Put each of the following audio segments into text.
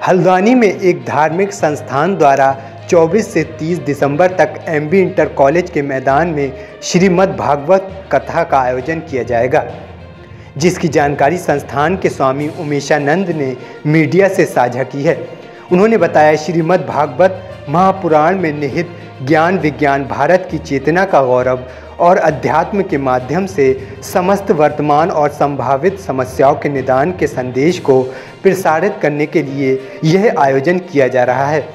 हल्द्वानी में एक धार्मिक संस्थान द्वारा 24 से 30 दिसंबर तक एमबी इंटर कॉलेज के मैदान में श्रीमद् भागवत कथा का आयोजन किया जाएगा, जिसकी जानकारी संस्थान के स्वामी उमेशानंद ने मीडिया से साझा की है। उन्होंने बताया, श्रीमद् भागवत महापुराण में निहित ज्ञान विज्ञान, भारत की चेतना का गौरव और अध्यात्म के माध्यम से समस्त वर्तमान और संभावित समस्याओं के निदान के संदेश को प्रसारित करने के लिए यह आयोजन किया जा रहा है,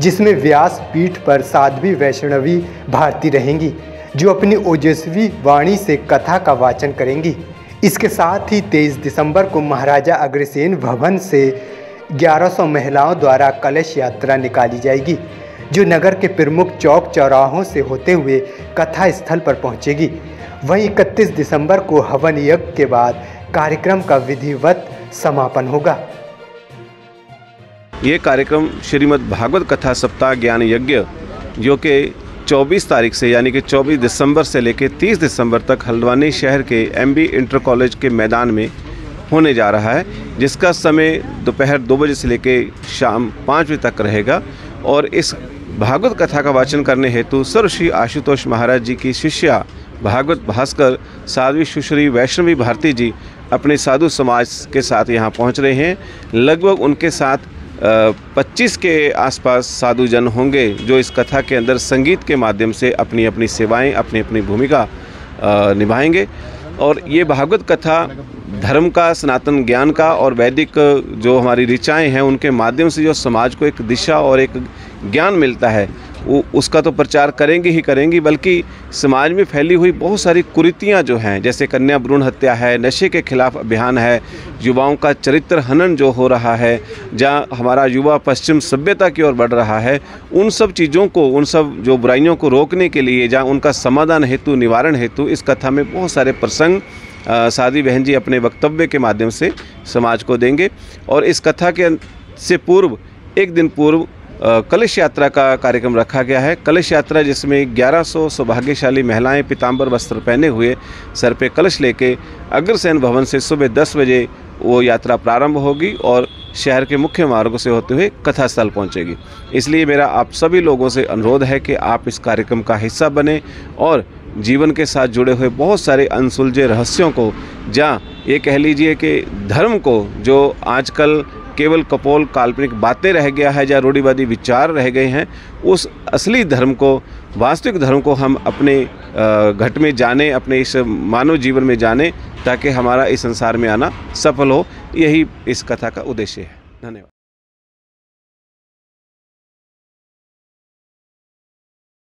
जिसमें व्यास पीठ पर साध्वी वैष्णवी भारती रहेंगी, जो अपनी ओजस्वी वाणी से कथा का वाचन करेंगी। इसके साथ ही 23 दिसंबर को महाराजा अग्रसेन भवन से 1100 महिलाओं द्वारा कलश यात्रा निकाली जाएगी, जो नगर के प्रमुख चौक चौराहों से होते हुए कथा स्थल पर पहुंचेगी। वहीं 31 दिसंबर को हवन यज्ञ के बाद कार्यक्रम का विधिवत समापन होगा। ये कार्यक्रम श्रीमद् भागवत कथा सप्ताह ज्ञान यज्ञ, जो कि 24 तारीख से यानी कि 24 दिसंबर से लेकर 30 दिसंबर तक हल्द्वानी शहर के एमबी इंटर कॉलेज के मैदान में होने जा रहा है, जिसका समय दोपहर 2 बजे से लेकर शाम 5 बजे तक रहेगा। और इस भागवत कथा का वाचन करने हेतु सर्वश्री आशुतोष महाराज जी की शिष्या भागवत भास्कर साध्वी सुश्री वैष्णवी भारती जी अपने साधु समाज के साथ यहाँ पहुँच रहे हैं। लगभग उनके साथ 25 के आसपास साधुजन होंगे, जो इस कथा के अंदर संगीत के माध्यम से अपनी अपनी सेवाएं, अपनी अपनी भूमिका निभाएंगे। और ये भागवत कथा धर्म का, सनातन ज्ञान का और वैदिक जो हमारी ऋचाएँ हैं, उनके माध्यम से जो समाज को एक दिशा और एक ज्ञान मिलता है, वो उसका तो प्रचार करेंगे ही करेंगी, बल्कि समाज में फैली हुई बहुत सारी कुरीतियाँ जो हैं, जैसे कन्या भ्रूण हत्या है, नशे के खिलाफ अभियान है, युवाओं का चरित्र हनन जो हो रहा है, जहाँ हमारा युवा पश्चिम सभ्यता की ओर बढ़ रहा है, उन सब चीज़ों को, उन सब जो बुराइयों को रोकने के लिए, जहाँ उनका समाधान हेतु, निवारण हेतु इस कथा में बहुत सारे प्रसंग साध्वी बहन जी अपने वक्तव्य के माध्यम से समाज को देंगे। और इस कथा के से पूर्व, एक दिन पूर्व कलश यात्रा का कार्यक्रम रखा गया है। कलश यात्रा जिसमें 1100 सौभाग्यशाली महिलाएं पीताम्बर वस्त्र पहने हुए सर पे कलश लेके अग्रसेन भवन से सुबह 10 बजे वो यात्रा प्रारंभ होगी और शहर के मुख्य मार्गों से होते हुए कथा स्थल पहुंचेगी। इसलिए मेरा आप सभी लोगों से अनुरोध है कि आप इस कार्यक्रम का हिस्सा बने और जीवन के साथ जुड़े हुए बहुत सारे अनसुलझे रहस्यों को, जहाँ ये कह लीजिए कि धर्म को, जो आजकल केवल कपोल काल्पनिक बातें रह गया है, जहाँ रूढ़िवादी विचार रह गए हैं, उस असली धर्म को, वास्तविक धर्म को हम अपने घट में जाने, अपने इस मानव जीवन में जाने, ताकि हमारा इस संसार में आना सफल हो। यही इस कथा का उद्देश्य है। धन्यवाद।